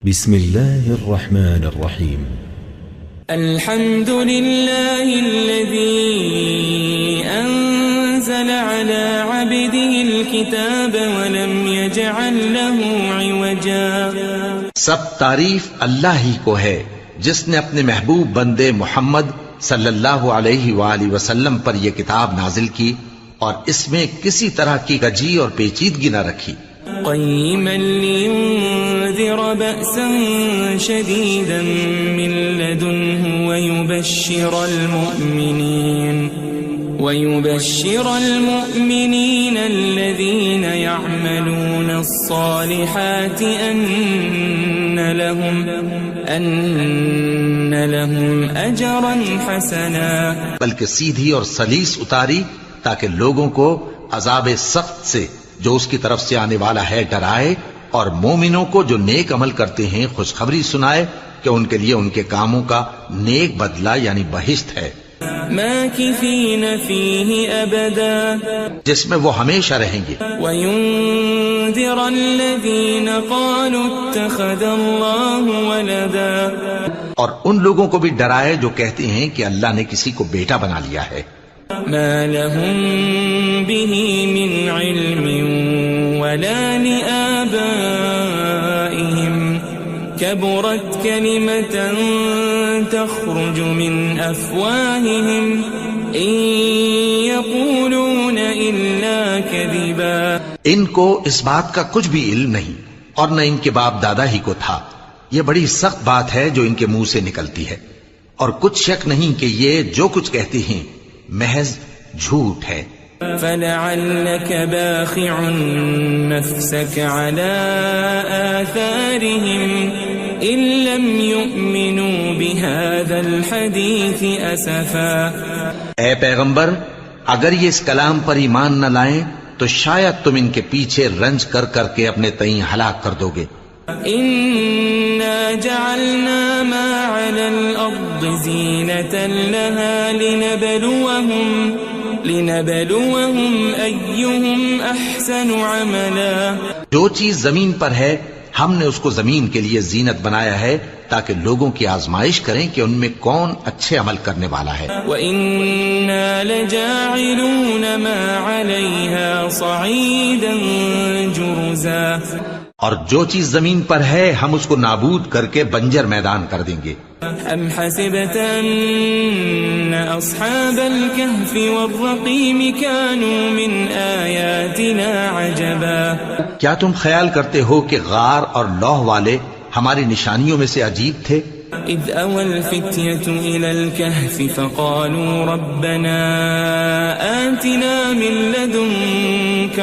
بسم الله الرحمن الرحيم. الحمد لله الذي أنزل على عبده الكتاب ولم يجعل له عوجا. سب تعریف اللہ ہی کو ہے جس نے اپنے محبوب بندے محمد صلی اللہ علیہ وآلہ وسلم پر یہ کتاب نازل کی اور اس میں کسی طرح کی کجی اور پیچیدگی نہ رکھی. قيما لينذر بأسا شديدا من لدنه ويبشر المؤمنين الذين يعملون الصالحات أن لهم أجرا حسنا. بلکہ سیدھی اور سلیس اتاری تاکہ لوگوں کو عذاب سخت سے جو اس کی طرف سے آنے والا ہے ڈرائے، اور مومنوں کو جو نیک عمل کرتے ہیں خوشخبری سنائے کہ ان کے لیے ان کے کاموں کا نیک بدلہ یعنی بہشت ہے، ماکثین فیہ ابدا، جس میں وہ ہمیشہ رہیں گے. وینذر الذین قالوا اتخذ اللہ ولدا، اور ان لوگوں کو بھی ڈرائے جو کہتے ہیں کہ اللہ نے کسی کو بیٹا بنا لیا ہے. ما لهم به من علم ولا لآبائهم كبرت كلمة تخرج من أفواههم إن يقولون إلا كذبا. ان کو اس بات کا کچھ بھی علم نہیں اور نہ ان کے باپ دادا ہی کو تھا. یہ بڑی سخت بات ہے جو ان کے منہ سے نکلتی ہے، اور کچھ شک نہیں کہ یہ جو کچھ کہتے ہیں محض جھوٹ ہے. فلعلك باخع نفسك على آثارهم إن لم يؤمنوا بهذا الحديث أسفا. اے پیغمبر، اگر یہ اس کلام پر ایمان نہ لائیں تو شاید تم ان کے پیچھے رنج کر کر کے اپنے تئیں ہلاک کر دو گے. إنا جعلنا ما على الأرض زينة لها لنبلوهم أيهم أحسن عملا. جو چیز زمین پر ہے ہم نے اس کو زمین کے لیے زینت بنایا ہے تاکہ لوگوں کی آزمائش کریں کہ ان میں کون اچھے عمل کرنے والا ہے. وَإِنَّا لَجَاعِلُونَ مَا عَلَيْهَا صَعِيدًا جُرُزًا. اور جو چیز زمین پر ہے ہم اس کو نابود کر کے بنجر میدان کر دیں گے. ام حسبت ان اصحاب الكهف والرقيم كانوا من آیاتنا عجبا. کیا تم خیال کرتے ہو کہ غار اور لوح والے ہماری نشانیوں میں سے عجیب تھے؟ اذ اوى الفتية الى الكهف فقالوا ربنا آتنا من لدنك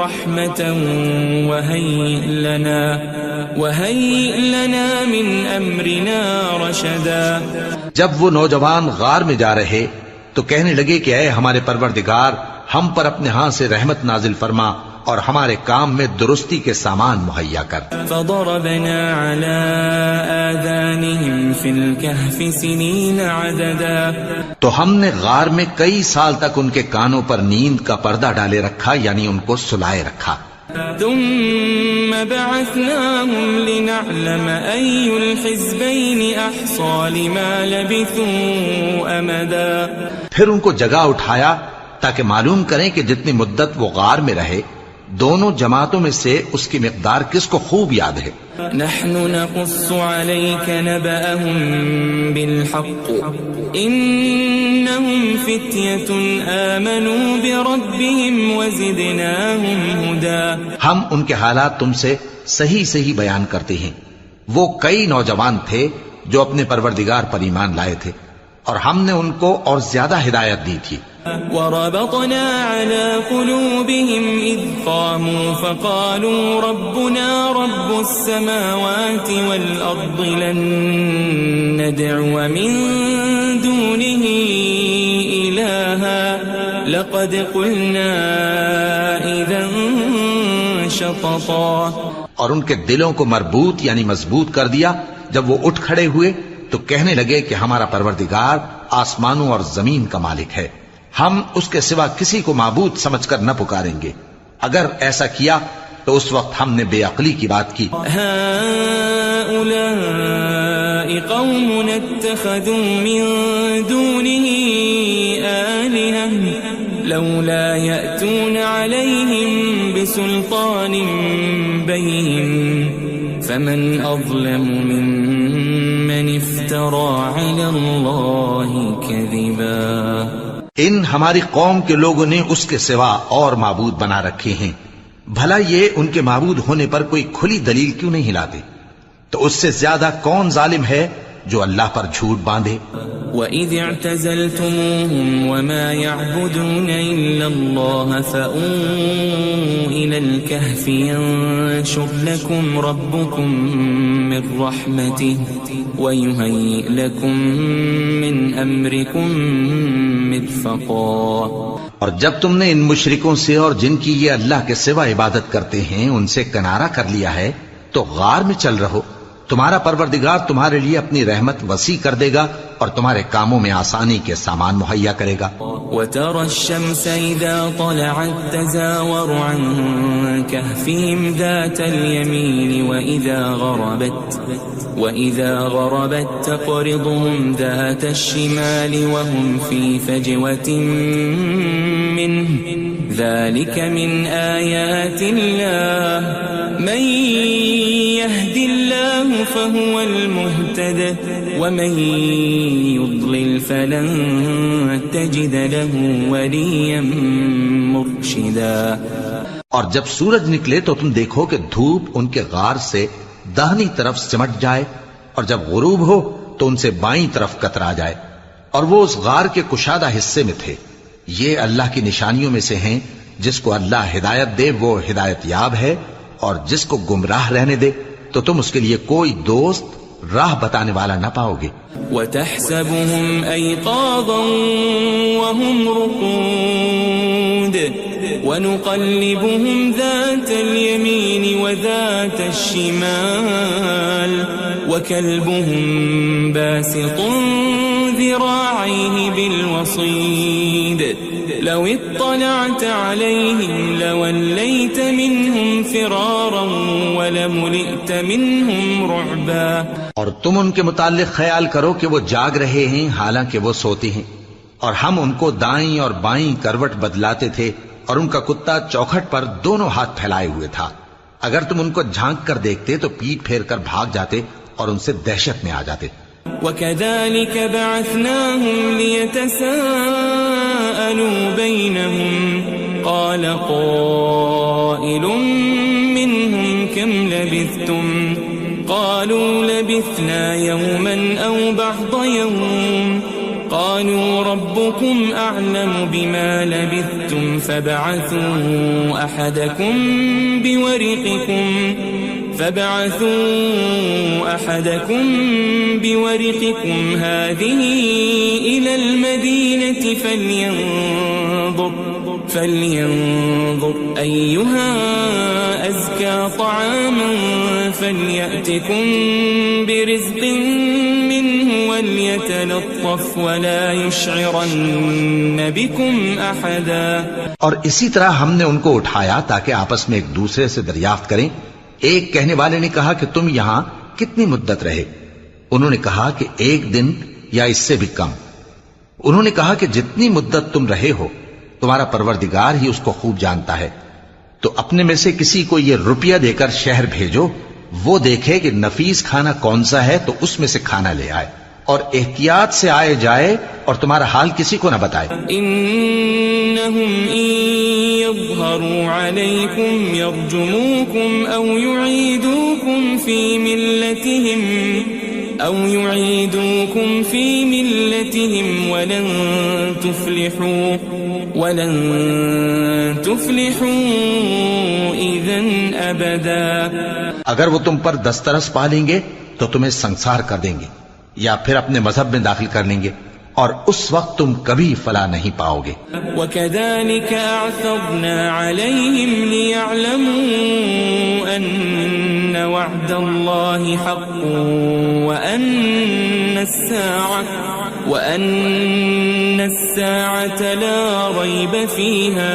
رحمة وهيئ لنا من أمرنا رشدا. جب وہ نوجوان غار میں جا رہے تو کہنے لگے کہ اے ہمارے پروردگار، ہم پر اپنے ہاں سے رحمت نازل فرما اور ہمارے کام میں درستی کے سامان مہیا کر. فضربنا على آذانهم في الكهف سنين عددا. تو ہم نے غار میں کئی سال تک ان کے کانوں پر نیند کا پردہ ڈالے رکھا، یعنی ان کو سلائے رکھا. ثم بعثناهم لنعلم أي الحزبين أحصى لما لبثوا أمدا. پھر ان کو جگہ اٹھایا تاکہ معلوم کریں کہ جتنی مدت وہ غار میں رہے دونوں جماعتوں میں سے اس کی مقدار کس کو خوب یاد ہے. نحن نقص عليك نبأهم بالحق إنهم فتية آمنوا بربهم وزدناهم هدى. ہم ان کے حالات تم سے صحیح بیان کرتے ہیں. وہ کئی نوجوان تھے جو اپنے پروردگار پر ایمان لائے تھے اور ہم نے ان کو اور زیادہ ہدایت دی تھی. وربطنا على قلوبهم إذ قاموا فقالوا ربنا رب السماوات والأرض لن ندعو من دونه إلها لقد قلنا إذا شططا. اور ان کے دلوں کو مربوط یعنی مضبوط کر دیا. جب وہ اٹھ کھڑے ہوئے تو کہنے لگے کہ ہمارا پروردگار آسمانوں اور زمین کا مالک ہے، ہم اس کے سوا کسی کو معبود سمجھ کر نہ پکاریں گے. اگر ایسا کیا تو اس وقت ہم نے بے عقلی کی بات کی. هؤلاء قوم اتخذوا من دونه آلهة لولا يأتون عليهم بسلطان بين فمن أظلم ممن افترى على الله كذبا. ان ہماری قوم کے لوگوں نے اس کے سوا اور معبود بنا رکھے ہیں. بھلا یہ ان کے معبود ہونے پر کوئی کھلی دلیل کیوں نہیں لاتے؟ تو اس سے زیادہ کون ظالم ہے جو اللہ پر جھوٹ باندھے. وَإِذِ اعْتَزَلْتُمُوهُمْ وَمَا يَعْبُدُونَ إِلَّا اللَّهَ فَأْوُوا إِلَى الْكَهْفِ يَنشُرْ لَكُمْ رَبُّكُمْ مِنْ رَحْمَتِهِ وَيُهَيِّئْ لَكُمْ مِنْ أَمْرِكُمْ مِرْفَقًا. اور جب تم نے ان مشرکوں سے اور جن کی یہ اللہ کے سوا عبادت کرتے ہیں ان سے کنارہ کر لیا ہے تو غار میں چل رہو. تمہارا پروردگار تمہارے لیے اپنی رحمت وسیع کر دے گا اور تمہارے کاموں میں آسانی کے سامان مہیا کرے گا. وَتَرَى الشَّمْسَ إِذَا طَلَعَتْ تَزَاوَرُ عَنْ كَهْفِهِمْ ذَاتَ الْيَمِينِ وَإِذَا غَرَبَتْ تَقْرِضُهُمْ ذَاتَ الشِّمَالِ وَهُمْ فِي فَجْوَةٍ مِّنْهُ ذَلِكَ مِنْ آيَاتِ اللَّهِ مَنْ يَهْدِ اللَّهُ فَهُوَ الْمُهْتَدِ وَمَنْ يُضْلِلْ فَلَنْ تَجِدَ لَهُ وَلِيًّا مُرْشِدًا. اور جب سورج نکلے تو تم دیکھو کہ دھوپ ان کے غار سے داہنی طرف سمٹ جائے اور جب غروب ہو تو ان سے بائیں طرف کترا جائے اور وہ اس غار کے کشادہ حصے میں تھے. یہ اللہ کی نشانیوں میں سے ہیں. جس کو اللہ ہدایت دے وہ ہدایت یاب ہے اور جس کو گمراہ رہنے دے تو تم اس کے لیے کوئی دوست راہ بتانے والا نہ پاؤ گے. وَتَحْسَبُهُمْ أَيْقَاظًا وَهُمْ رُقُودٌ وَنُقَلِّبُهُمْ ذَاتَ الْيَمِينِ وَذَاتَ الشِّمَالِ وَكَلْبُهُمْ بَاسِطٌ ذِرَاعَيْهِ بِالْوَصِيدِ لَوِ اطَّلَعْتَ عَلَيْهِمْ لَوَلَّيْتَ مِنْهُمْ فِرَارًا وَلَمُلِئْتَ مِنْهُمْ رُعْبًا. اور تم ان کے متعلق خیال کرو کہ وہ جاگ رہے ہیں حالانکہ وہ سوتے ہیں اور ہم ان کو دائیں اور بائیں کروٹ بدلاتے تھے اور ان کا کتا چوکھٹ پر دونوں ہاتھ پھیلائے ہوئے تھا. اگر تم ان کو جھانک کر دیکھتے تو پیٹ پھیر کر بھاگ جاتے اور ان سے دہشت میں آ جاتے. وَكَذَلِكَ بَعَثْنَاهُمْ لِيَتَسَاءَلُوا بَيْنَهُمْ قَالَ قَائِلٌ مِّنْهُمْ كَمْ لَبِثْتُمْ قَالُوا لَبِثْنَا يَوْمًا أَوْ بَعْضَ يَوْمٍ قَالُوا رَبُّكُمْ أَعْلَمُ بِمَا لَبِثْتُمْ فَابْعَثُوا أَحَدَكُمْ بِوَرِقِكُمْ هَذِهِ إِلَى الْمَدِينَةِ فَلْيَنظُرْ أَيُّهَا أَزْكَى طَعَامًا فَلْيَأْتِكُمْ بِرِزْقٍ مِّنْهُ وَلْيَتَلَطَّفْ وَلَا يُشْعِرَنَّ بِكُمْ أَحَدًا. اور اسی طرح ہم نے ان کو اٹھایا تاکہ آپس میں ایک دوسرے سے دریافت کریں. ایک کہنے والے نے کہا کہ تم یہاں کتنی مدت رہے؟ انہوں نے کہا کہ 1 دن یا اس سے بھی کم. انہوں نے کہا کہ جتنی مدت تم رہے ہو تمہارا پروردگار ہی اس کو خوب جانتا ہے. تو اپنے میں سے کسی کو یہ روپیہ دے کر شہر بھیجو، وہ دیکھے کہ نفیس کھانا کون سا ہے تو اس میں سے کھانا لے آئے اور احتیاط سے آئے جائے اور تمہارا حال کسی کو نہ بتائے. انہم ان یظہروا علیکم یرجموکم او یعیدوکم فی ملتہم ولن تفلحوا اذن ابدا. اگر وہ تم پر دسترس پا لیں گے تو تمہیں سنسار کر دیں گے یا پھر اپنے مذہب میں داخل کر لیں گے اور اس وقت تم کبھی فلاح نہیں پاؤ گے. وَكَذَلِكَ أَعْثَرْنَا عَلَيْهِمْ لِيَعْلَمُوا أَنَّ وَعْدَ اللَّهِ حَقٌّ وَأَنَّ وأن الساعة لا ريب فيها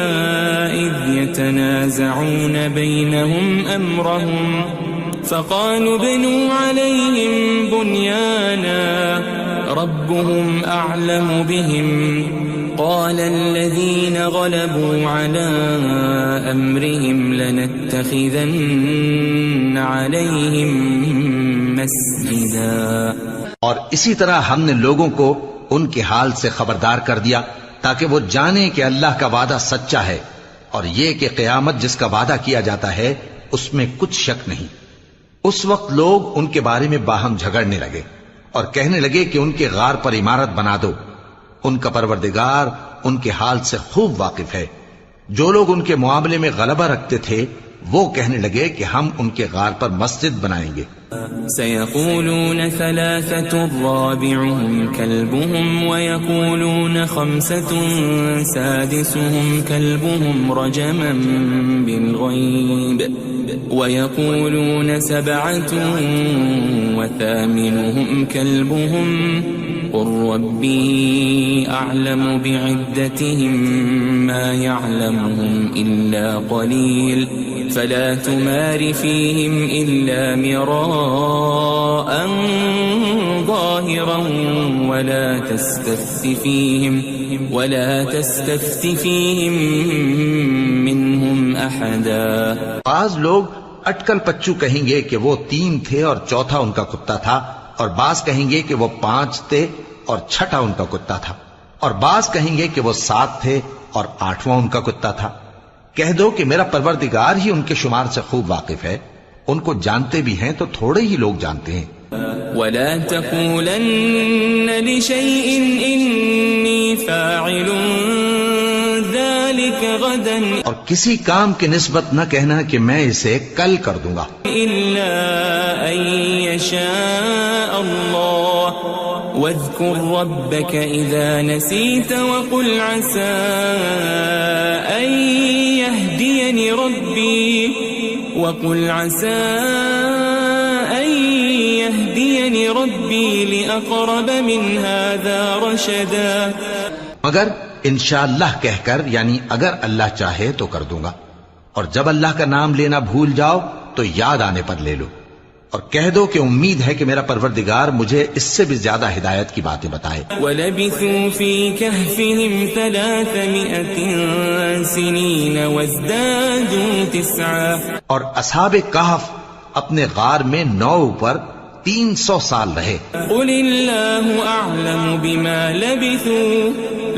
إذ يتنازعون بينهم أمرهم فقالوا ابنوا عليهم بنيانا ربهم أعلم بهم قال الذين غلبوا على أمرهم لنتخذن عليهم مسجدا. اور اسی طرح ہم نے لوگوں کو ان کے حال سے خبردار کر دیا تاکہ وہ جانیں کہ اللہ کا وعدہ سچا ہے اور یہ کہ قیامت جس کا وعدہ کیا جاتا ہے اس میں کچھ شک نہیں. اس وقت لوگ ان کے بارے میں باہم جھگڑنے لگے اور کہنے لگے کہ ان کے غار پر عمارت بنا دو. ان کا پروردگار ان کے حال سے خوب واقف ہے. جو لوگ ان کے معاملے میں غلبہ رکھتے تھے وہ کہنے لگے کہ ہم ان کے غار پر مسجد بنائیں گے. سيقولون ثلاثة رابعهم كلبهم ويقولون خمسة سادسهم كلبهم رجما بالغيب ويقولون سبعة وثامنهم كلبهم قل ربي أعلم بعدتهم ما يعلمهم إلا قليل فلا تمار فيهم إلا مراء ظاهرا ولا تستفت فيهم منهم أحدا. بعض لوگ اٹکل پچو کہیں گے کہ وہ 3 تھے اور چوتھا ان کا کتا تھا، اور بعض کہیں گے کہ وہ 5 تھے اور چھٹا ان کا کتا تھا، اور بعض کہیں گے کہ وہ 7 تھے اور 8واں ان کا کتا تھا. کہہ دو کہ میرا پروردگار ہی ان کے شمار سے خوب واقف ہے. ان کو جانتے بھی ہیں تو تھوڑے ہی لوگ جانتے ہیں. ولا تقولن لشيء إني فاعل ذلك غدا اور کسی کام کی نسبت نہ کہنا کہ میں اسے کل کر دوں گا إلا أن يشاء الله واذكر ربك إذا نسيت وقل عسى أن يهديني ربي لأقرب من هذا رشدا. مگر انشاءاللہ کہہ کر، یعنی اگر اللہ چاہے تو کر دوں گا، اور جب اللہ کا نام لینا بھول جاؤ تو یاد آنے پر لے لو، اور کہہ دو کہ امید ہے کہ میرا پروردگار مجھے اس سے بھی زیادہ ہدایت کی باتیں بتائے. وَلَبِثُوا فِي كَهْفِهِمْ 300 سِنِينَ وَازْدَادُوا 9. اور اصحاب کہف اپنے غار میں 9 پر 300 سال رہے. قُلِ اللَّهُ أَعْلَمُ بِمَا لَبِثُوا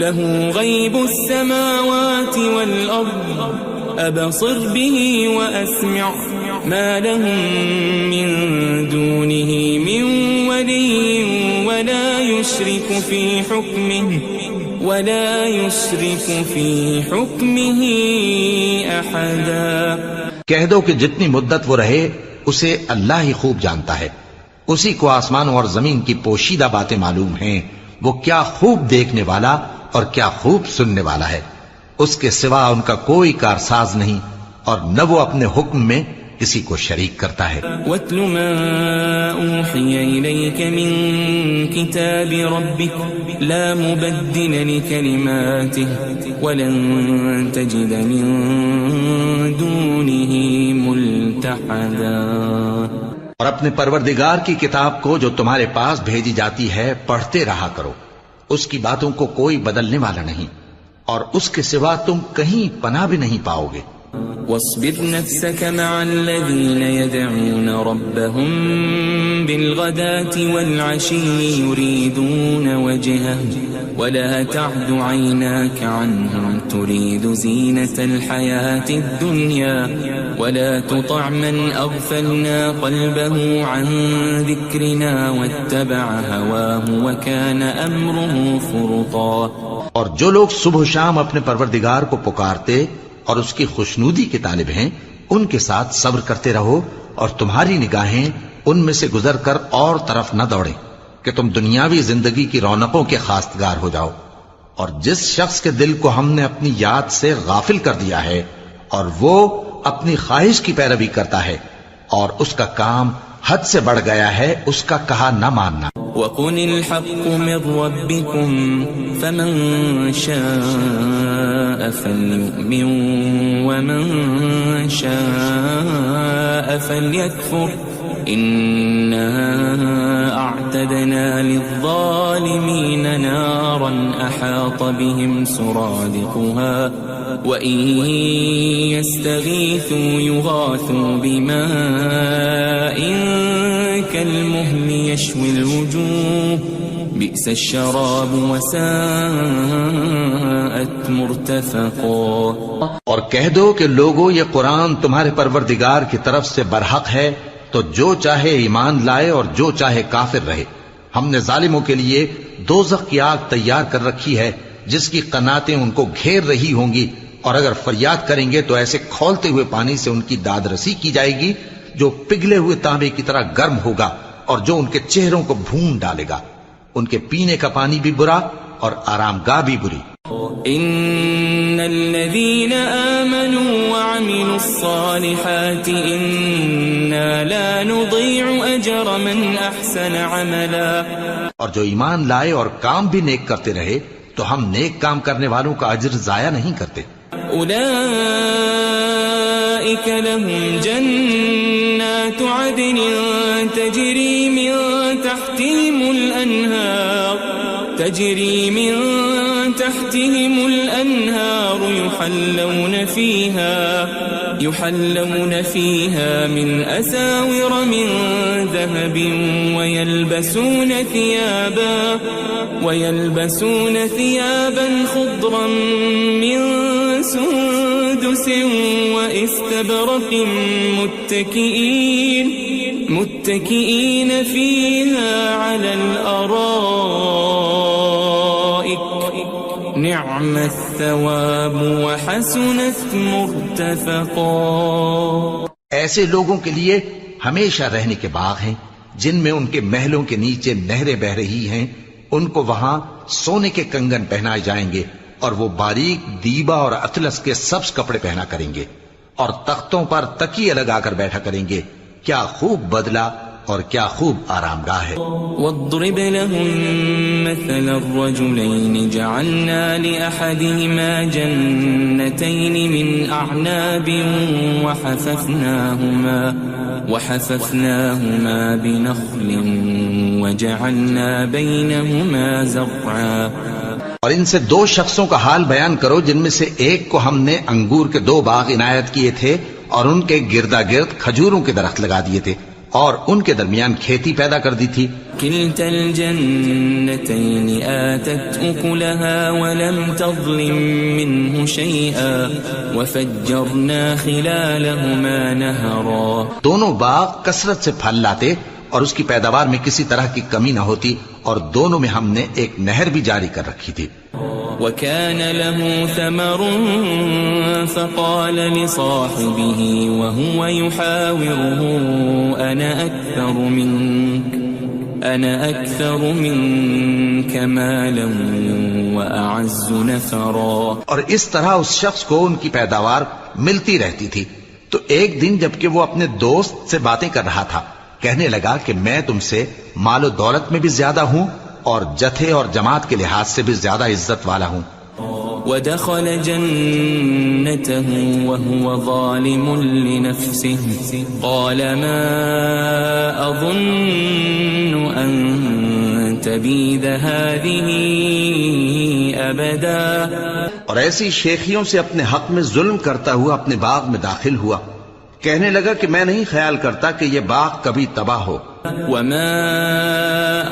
لَهُ غَيْبُ السَّمَاوَاتِ وَالْأَرْضِ أَبْصِرْ بِهِ وَأَسْمِعْ مَا لَهُم مِّن دُونِهِ مِن وَلِيٍّ وَلَا يُشْرِكُ فِي حُكْمِهِ أَحَدًا. کہہ دو کہ جتنی مدت وہ رہے اسے اللہ ہی خوب جانتا ہے. اسی کو آسمانوں اور زمین کی پوشیدہ باتیں معلوم ہیں. وہ کیا خوب دیکھنے والا اور کیا خوب سننے والا ہے. اس کے سوا ان کا کوئی کارساز نہیں، اور نہ وہ اپنے حکم میں کسی کو شریک کرتا ہے. وَاتْلُ مَا أُوحِيَ إِلَيْكَ مِن كِتَابِ رَبِّكَ لَا مُبَدِّلَ لِكَلِمَاتِهِ وَلَن تَجِدَ مِن دُونِهِ مُلْتَحَدًا. اور اپنے پروردگار کی کتاب کو جو تمہارے پاس بھیجی جاتی ہے پڑھتے رہا کرو. اس کی باتوں کو کوئی بدلنے والا نہیں، اور اس کے سوا تم کہیں پناہ بھی نہیں پاؤ گے. واصبر نفسك مع الذين يدعون ربهم بالغداة والعشي يريدون وجهه ولا تعد عيناك عنهم تريد زينة الحياة الدنيا ولا تطع من أغفلنا قلبه عن ذكرنا واتبع هواه وكان أمره فرطا. اور جو لوگ صبح و شام اپنے پروردگار کو پکارتے اور اس کی خوشنودی کے طالب ہیں ان کے ساتھ صبر کرتے رہو، اور تمہاری نگاہیں ان میں سے گزر کر اور طرف نہ دوڑیں کہ تم دنیاوی زندگی کی رونقوں کے خواستگار ہو جاؤ. اور جس شخص کے دل کو ہم نے اپنی یاد سے غافل کر دیا ہے اور وہ اپنی خواہش کی پیروی کرتا ہے اور اس کا کام حد سے بڑھ گیا ہے، اس کا کہا نہ ماننا. وقل الحق من ربكم فمن شاء فليؤمن ومن شاء فليكفر إنا أعتدنا للظالمين نارا أحاط بهم سرادقها وإن يستغيثوا يغاثوا بماء كالمهل يشوي الوجوه بئس الشراب وساءت مرتفقا. اور کہہ دو کہ لوگو یہ قرآن تمہارے پروردگار کی طرف سے برحق ہے، تو جو چاہے ایمان لائے اور جو چاہے کافر رہے. ہم نے ظالموں کے لیے دوزخ کی آگ تیار کر رکھی ہے جس کی قناتیں ان کو گھیر رہی ہوں گی، اور اگر فریاد کریں گے تو ایسے کھولتے ہوئے پانی سے ان کی داد رسی کی جائے گی جو پگھلے ہوئے تانبے کی طرح گرم ہوگا اور جو ان کے چہروں کو بھون ڈالے گا. ان کے پینے کا پانی بھی برا اور آرام گاہ بھی بری. ان الذين آمنوا وعملوا الصالحات انا لا نضيع اجر من احسن عملا. اور جو ایمان لائے اور کام بھی نیک کرتے رہے تو ہم نیک کام کرنے والوں کا اجر ضائع نہیں کرتے. اولئك لهم جنات عدن تجري من تحتهم الأنهار يحلون فيها من أساور من ذهب ويلبسون ثيابا خضرا من سندس واستبرق متكئين فيها على الأرائك نعم الثواب وحسنت مرتفقا. ایسے لوگوں کے لیے ہمیشہ رہنے کے باغ ہیں جن میں ان کے محلوں کے نیچے نہریں بہ رہی ہیں. ان کو وہاں سونے کے کنگن پہنائے جائیں گے اور وہ باریک دیبا اور اطلس کے سبز کپڑے پہنا کریں گے اور تختوں پر تکیے لگا کر بیٹھا کریں گے. کیا خوب بدلہ اور کیا خوب آرام گاہ ہے. واضرب لهم مثل الرجلين جعلنا لأحدهما جنتين من أعناب وحففناهما بنخل وجعلنا بينهما زرعا. اور ان سے دو شخصوں کا حال بیان کرو جن میں سے ایک کو ہم نے انگور کے 2 باغ عنایت کیے تھے اور ان کے گردا گرد کھجوروں کے درخت لگا دیے تھے اور ان کے درمیان کھیتی پیدا کر دی تھی. كلتا الجنتين آتت أكلها ولم تظلم منه شيئا وفجرنا خلالهما نهرا. دونوں باغ کثرت سے پھل لاتے اور اس کی پیداوار میں کسی طرح کی کمی نہ ہوتی اور دونوں میں ہم نے ایک نہر بھی جاری کر رکھی تھی. وكان له ثمر فقال لصاحبه وهو يحاوره أنا أكثر منك مالا وأعز نفرا. اور اس طرح اس شخص کو ان کی پیداوار ملتی رہتی تھی. تو ایک دن جبکہ وہ اپنے دوست سے باتیں کر رہا تھا کہنے لگا کہ میں تم سے مال و دولت میں بھی زیادہ ہوں اور جتھے اور جماعت کے لحاظ سے بھی زیادہ عزت والا ہوں. ودخل جنته وهو ظالم لنفسه قال ما أظن أن تبيد هذه أبدا. اور ایسی شیخیوں سے اپنے حق میں ظلم کرتا ہوا اپنے باغ میں داخل ہوا. کہنے لگا کہ میں نہیں خیال کرتا کہ یہ باغ کبھی تباہ ہو. وما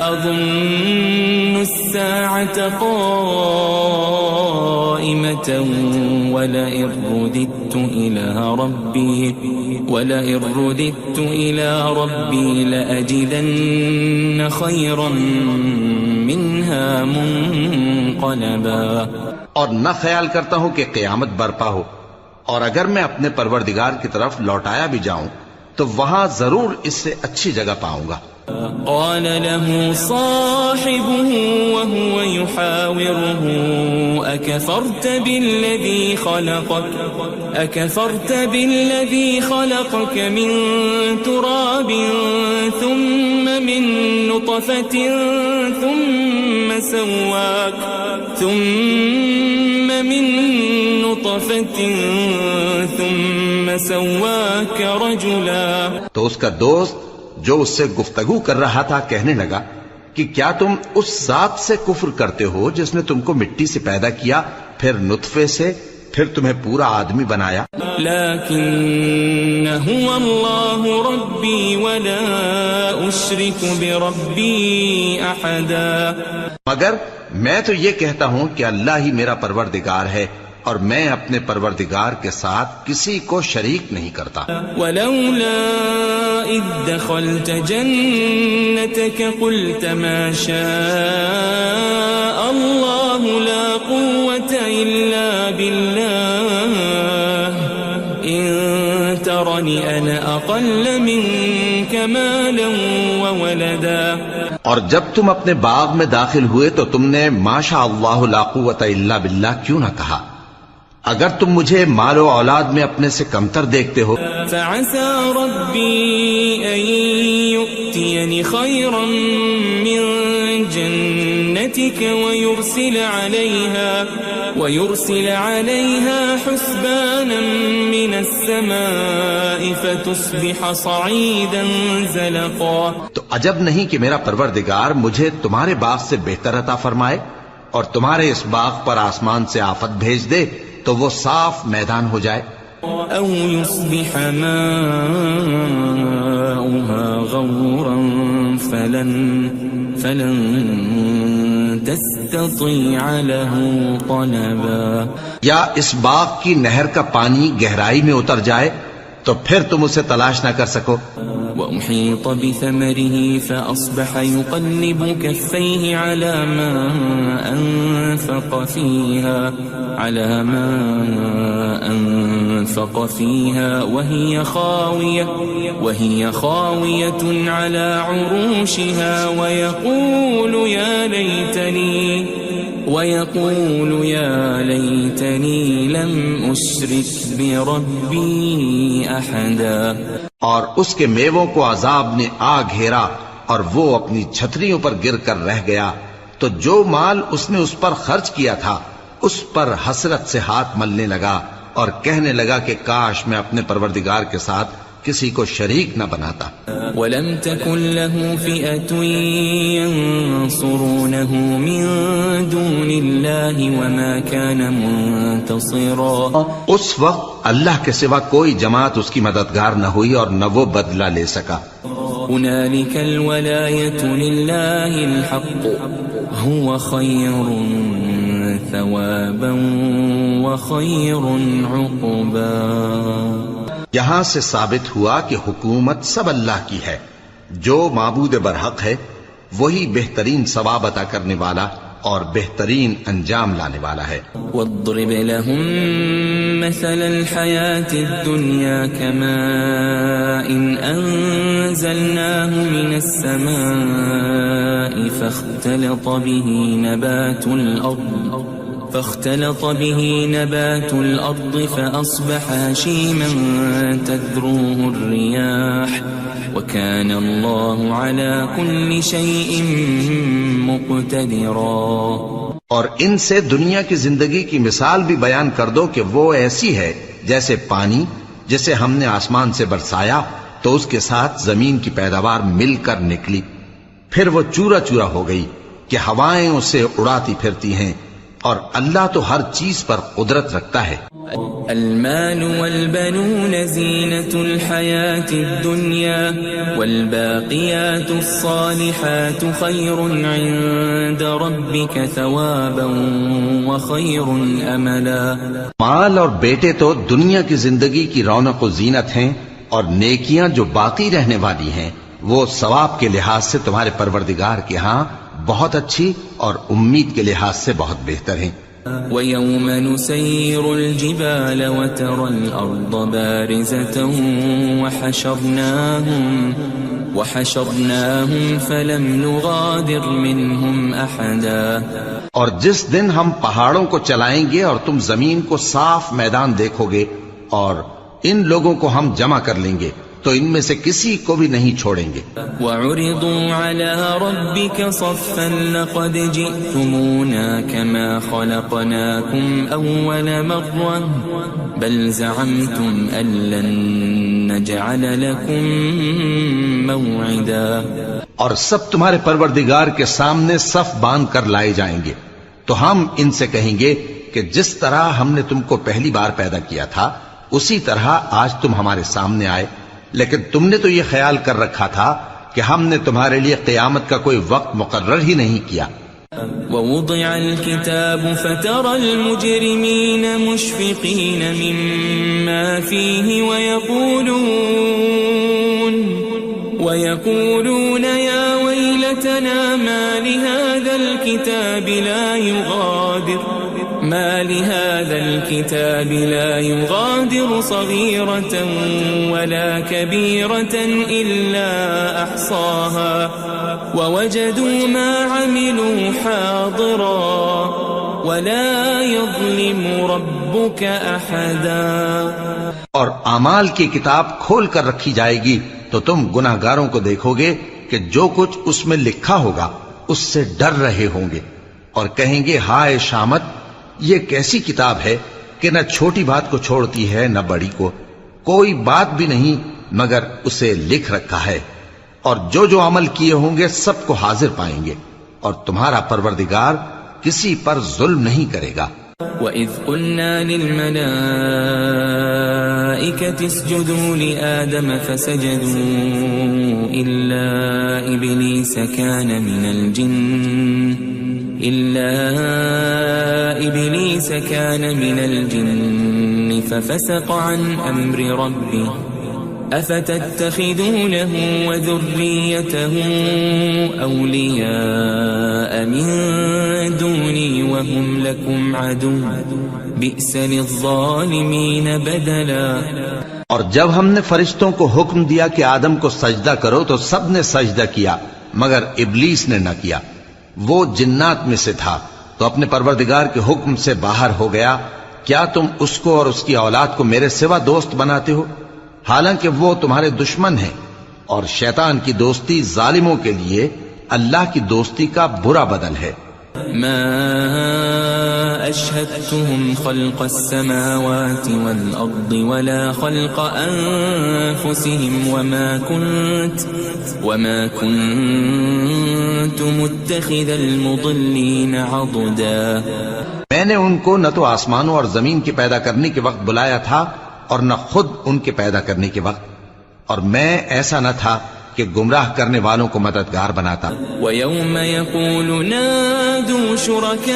أظن الساعة قائمة ولئن رددت إلى ربي لأجدن خيرا منها منقلبا. اور نہ خیال کرتا ہوں کہ قیامت برپا ہو اور اگر میں اپنے پروردگار کی طرف لوٹایا بھی جاؤں تو وہاں ضرور اس سے اچھی جگہ پاؤں گا. قال له صاحبه وهو يحاوره أكفرت بالذي خلقك من تراب ثم من نطفة ثم سواك رجلا. تو اس کا دوست جو اس سے گفتگو کر رہا تھا کہنے لگا کہ کیا تم اس ذات سے کفر کرتے ہو جس نے تم کو مٹی سے پیدا کیا، پھر نطفے سے، پھر تمہیں پورا آدمی بنایا. لیکن هو اللہ ربی ولا اشرک بربی احدا. مگر میں تو یہ کہتا ہوں کہ اللہ ہی میرا پروردگار ہے اور میں اپنے پروردگار کے ساتھ کسی کو شریک نہیں کرتا. ولولا اذ دخلت جنتك قلت ما شاء الله لا قوة الا بالله ان ترني انا اقل منك مالا وولدا. اور جب تم اپنے باغ میں داخل ہوئے تو تم نے ما شاء اللہ لا قوة الا باللہ کیوں نہ کہا؟ اگر تم مجھے مال و اولاد میں اپنے سے کمتر دیکھتے ہو. فعسى ربي أن يؤتيني خيرا من جنتك ويرسل عليها حسبانا من السماء فتصبح صعيدا زلقا. تو عجب نہیں کہ میرا پروردگار مجھے تمہارے باغ سے بہتر عطا فرمائے اور تمہارے اس باغ پر آسمان سے آفت بھیج دے تو وہ صاف میدان ہو جائے. او يصبح ماؤها غورا فلن تستطيع له طلبا. یا اس باغ کی نہر کا پانی گہرائی میں اتر جائے تو پھر تم اسے تلاش نہ کر سکو. وأحيط بثمره فأصبح يقلب كفيه على ما أنفق فيها وهي خاوية على عروشها ويقول يا ليتني لم أشرك بربي أحدا. اور اس کے میووں کو عذاب نے آ گھیرا اور وہ اپنی چھتریوں پر گر کر رہ گیا، تو جو مال اس نے اس پر خرچ کیا تھا اس پر حسرت سے ہاتھ ملنے لگا اور کہنے لگا کہ کاش میں اپنے پروردگار کے ساتھ کسی کو شریک نہ بناتا. وَلَمْ تَكُنْ لَهُ فِئَةٌ يَنْصُرُونَهُ مِنْ دُونِ اللَّهِ وَمَا كَانَ مُنْتَصِرًا. اس وقت اللہ کے سوا کوئی جماعت اس کی مددگار نہ ہوئی اور نہ وہ بدلہ لے سکا. هُنَالِكَ الْوَلَایَةُ لِلَّهِ الْحَقُّ هُوَ خَيْرٌ ثَوَابًا وَخَيْرٌ عُقْبًا. یہاں سے ثابت ہوا کہ حکومت سب اللہ کی ہے، جو معبود برحق ہے وہی بہترین ثواب عطا کرنے والا اور بہترین انجام لانے والا ہے. وَاضْرِبْ لَهُم مَّثَلَ الْحَيَاةِ الدُّنْيَا كَمَاءٍ أَنزَلْنَاهُ مِنَ السَّمَاءِ فاختلط به نبات الأرض فأصبح هشيما تذروه الرياح وكان الله على كل شيء مقتدرا. اور ان سے دنیا کی زندگی کی مثال بھی بیان کر دو کہ وہ ایسی ہے جیسے پانی جسے ہم نے آسمان سے برسایا تو اس کے ساتھ زمین کی پیداوار مل کر نکلی، پھر وہ چورا چورا ہو گئی کہ ہوائیں اسے اڑاتی پھرتی ہیں، اور اللہ تو ہر چیز پر قدرت رکھتا ہے. المال والبنون زینة الحیاة الدنیا والباقیات الصالحات خیر عند ربک ثوابا وخیر املا. مال اور بیٹے تو دنیا کی زندگی کی رونق و زینت ہیں، اور نیکیاں جو باقی رہنے والی ہیں وہ ثواب کے لحاظ سے تمہارے پروردگار کے ہاں بہت اچھی اور امید کے لحاظ سے بہت بہتر ہیں. ويوم نسير الجبال وترى الأرض بارزة وحشرناهم فلم نغادر منهم أحدا. اور جس دن ہم پہاڑوں کو چلائیں گے اور تم زمین کو صاف میدان دیکھو گے اور ان لوگوں کو ہم جمع کر لیں گے تو ان میں سے کسی کو بھی نہیں چھوڑیں گے. وَعُرِضُوا عَلَى رَبِّكَ صَفًّا لَقَدْ جِئْتُمُونَا كَمَا خَلَقْنَاكُمْ أَوَّلَ مَرَّةٍ بَلْ زَعَمْتُمْ أَن لَّن نَّجْعَلَ لَكُم مَّوْعِدًا. اور سب تمہارے پروردگار کے سامنے صف باندھ کر لائے جائیں گے تو ہم ان سے کہیں گے کہ جس طرح ہم نے تم کو پہلی بار پیدا کیا تھا اسی طرح آج تم ہمارے سامنے آئے، لیکن تم نے تو یہ خیال کر رکھا تھا کہ ہم نے تمہارے لیے قیامت کا کوئی وقت مقرر ہی نہیں کیا. وَوُضِعَ الْكِتَابُ فَتَرَى الْمُجْرِمِينَ مُشْفِقِينَ مِمَّا فِيهِ وَيَقُولُونَ يَا وَيْلَتَنَا مَا لِهَذَا الْكِتَابِ لَا يُغَادِرُ صَغِيرَةً وَلَا كَبِيرَةً إِلَّا أَحْصَاهَا وَوَجَدُوا مَا عَمِلُوا حَاضِرًا وَلَا يَظْلِمُ رَبُّكَ أَحَدًا. اور اعمال کی کتاب کھول کر رکھی جائے گی تو تم گناہ گاروں کو دیکھو گے کہ جو کچھ اس میں لکھا ہوگا اس سے ڈر رہے ہوں گے اور کہیں گے ہائے شامت، یہ کیسی کتاب ہے کہ نہ چھوٹی بات کو چھوڑتی ہے نہ بڑی کو، کوئی بات بھی نہیں مگر اسے لکھ رکھا ہے، اور جو عمل کیے ہوں گے سب کو حاضر پائیں گے، اور تمہارا پروردگار کسی پر ظلم نہیں کرے گا. وَإِذْ قُلْنَا لِلْمَلَائِكَةِ اسْجُدُوا لِآدَمَ فَسَجَدُوا إِلَّا إِبْلِيسَ كَانَ مِنَ الْجِنِّ فَفَسَقَ عَنْ أَمْرِ رَبِّهِ أَفَتَتَّخِذُونَهُ وَذُرِّيَّتَهُ أَوْلِيَاءَ مِن دُونِي وَهُمْ لَكُمْ عَدُوٌّ بِئْسَ لِلظَّالِمِينَ بَدَلًا. اور جب ہم نے فرشتوں کو حکم دیا کہ آدم کو سجدہ کرو تو سب نے سجدہ کیا مگر ابلیس نے نہ کیا، وہ جنات میں سے تھا تو اپنے پروردگار کے حکم سے باہر ہو گیا. کیا تم اس کو اور اس کی اولاد کو میرے سوا دوست بناتے ہو حالانکہ وہ تمہارے دشمن ہیں، اور شیطان کی دوستی ظالموں کے لیے اللہ کی دوستی کا برا بدل ہے. ما أشهدتهم خلق السماوات والأرض ولا خلق أنفسهم وما كنت متخذ المضلين عضدا. میں نے ان کو نہ تو آسمانوں اور زمین کے پیدا کرنے کے وقت بلایا تھا اور نہ خود ان کے پیدا کرنے کے وقت، اور میں ایسا نہ تھا کہ گمراہ کرنے والوں کو مددگار بناتا. وَيَوْمَ يَقُولُ نَادُوا شُرَكَائِيَ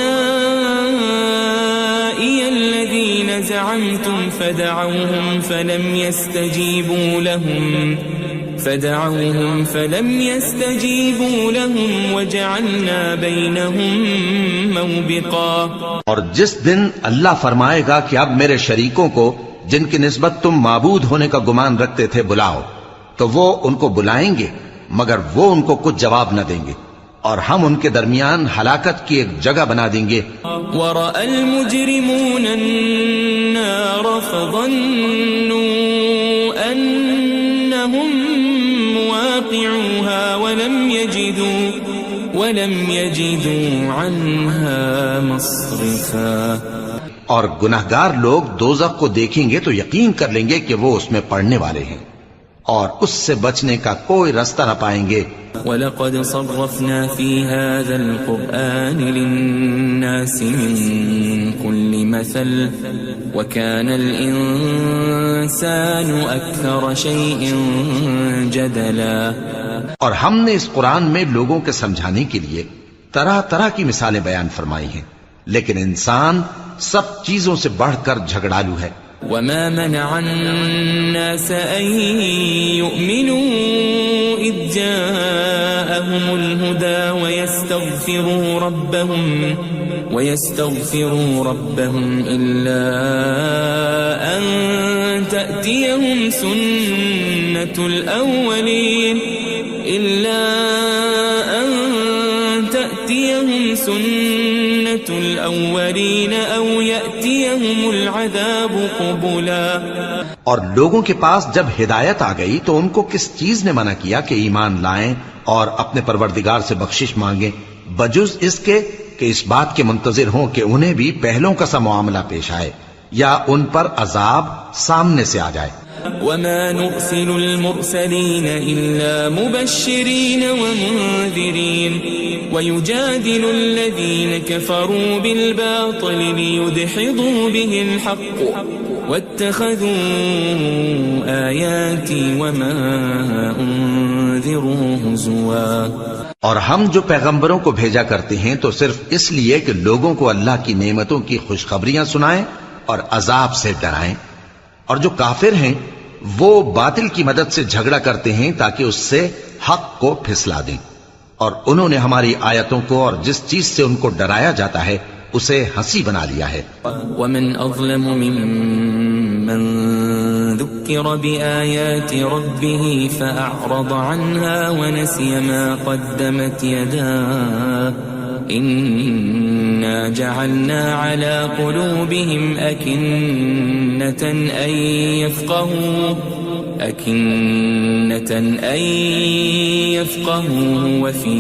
الَّذِينَ زَعَمْتُمْ فَدَعَوْهُمْ فَلَمْ يَسْتَجِيبُوا لَهُمْ وَجَعَلْنَا بَيْنَهُمْ مَوْبِقًا. اور جس دن اللہ فرمائے گا کہ اب میرے شریکوں کو جن کی نسبت تم معبود ہونے کا گمان رکھتے تھے بلاؤ، تو وہ ان کو بلائیں گے مگر وہ ان کو کچھ جواب نہ دیں گے، اور ہم ان کے درمیان ہلاکت کی ایک جگہ بنا دیں گے. وَرَأَى الْمُجْرِمُونَ النَّارَ فَظَنُّوا أَنَّهُمْ مُوَاقِعُوهَا وَلَمْ يَجِدُوا عَنْهَا مَصْرِفًا. اور گناہگار لوگ دوزخ کو دیکھیں گے تو یقین کر لیں گے کہ وہ اس میں پڑنے والے ہیں اور اس سے بچنے کا کوئی رستہ نہ پائیں گے. وَلَقَدْ صَرَّفْنَا فِي هَذَا الْقُرْآنِ لِلنَّاسِ مِنْ كُلِّ مَثَلٍ وَكَانَ الْإِنسَانُ أَكْثَرَ شَيْءٍ جَدَلًا. اور ہم نے اس قرآن میں لوگوں کے سمجھانے کے لیے طرح طرح کی مثالیں بیان فرمائی ہیں، لیکن انسان سب چیزوں سے بڑھ کر جھگڑالو ہے. وَمَا مَنَعَ النَّاسَ أَن يُؤْمِنُوا إِذْ جَاءَهُمُ الْهُدَى ويستغفروا ربهم إلا أن تأتيهم سنة الأولين أو يأتيهم العذاب قبلا. اور لوگوں کے پاس جب ہدایت آ گئی تو ان کو کس چیز نے منع کیا کہ ایمان لائیں اور اپنے پروردگار سے بخشش مانگیں بجز اس کے کہ اس بات کے منتظر ہوں کہ انہیں بھی پہلوں کا سا معاملہ پیش آئے یا ان پر عذاب سامنے سے آ جائے. وما نرسل المرسلين إلا مبشرين ومنذرين ويجادل الذين كفروا بالباطل ليدحضوا به الحق واتخذوا آياتي وما أنذروا هزوا. اور ہم جو پیغمبروں کو بھیجا کرتے ہیں تو صرف اس لیے کہ لوگوں کو اللہ کی نعمتوں کی خوشخبریاں سنائیں اور عذاب سے ڈرائیں. اور جو کافر ہیں وہ باطل کی مدد سے جھگڑا کرتے ہیں تاکہ اس سے حق کو پھسلا دیں. اور انہوں نے ہماری آیتوں کو اور جس چیز سے ان کو ڈرایا جاتا ہے اسے ہنسی بنا لیا ہے. ومن اظلم ممن ذكر بآيات ربه فأعرض عنها ونسي ما قدمت يداه إنا جعلنا على قلوبهم أكنة أن يفقهوا وفي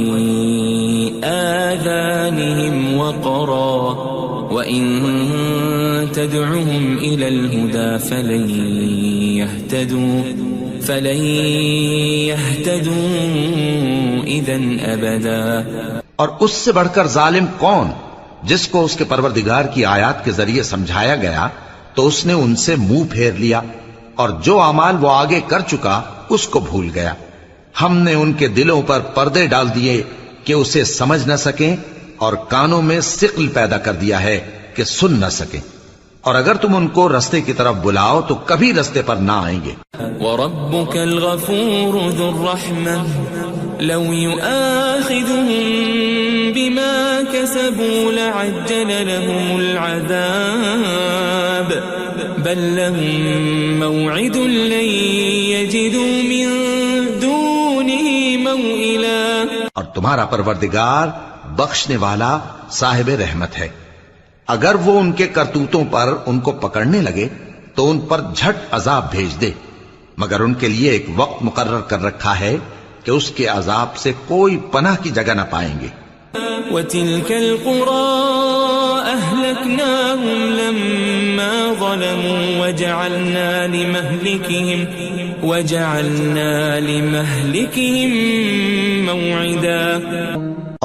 آذانهم وقرا وإن تدعهم إلى الهدى فلن يهتدوا إذن أبدا. اور اس سے بڑھ کر ظالم کون جس کو اس کے پروردگار کی آیات کے ذریعے سمجھایا گیا تو اس نے ان سے منہ پھیر لیا اور جو اعمال وہ آگے کر چکا اس کو بھول گیا. ہم نے ان کے دلوں پر پردے ڈال دیے کہ اسے سمجھ نہ سکیں اور کانوں میں ثقل پیدا کر دیا ہے کہ سن نہ سکیں. اور اگر تم ان کو رستے کی طرف بلاؤ تو کبھی رستے پر نہ آئیں گے. وَرَبُّكَ الْغَفُورُ ذُو الرَّحْمَةِ لَوْ يُؤَاخِذُهُم بِمَا كَسَبُوا لَعَجَّلَ لَهُمُ الْعَذَابَ بَل لَّهُم مَّوْعِدٌ لَّن يَجِدُوا مِن دُونِهِ مَوْئِلًا. اور تمہارا پروردگار بخشنے والا صاحب رحمت ہے. اگر وہ ان کے کرتوتوں پر ان کو پکڑنے لگے تو ان پر جھٹ عذاب بھیج دے مگر ان کے لیے ایک وقت مقرر کر رکھا ہے کہ اس کے عذاب سے کوئی پناہ کی جگہ نہ پائیں گے. وَتِلْكَ الْقُرَىٰ أَهْلَكْنَاهُمْ لَمَّا ظَلَمُوا وَجَعَلْنَا لِمَهْلِكِهِمْ مَوْعِدًا.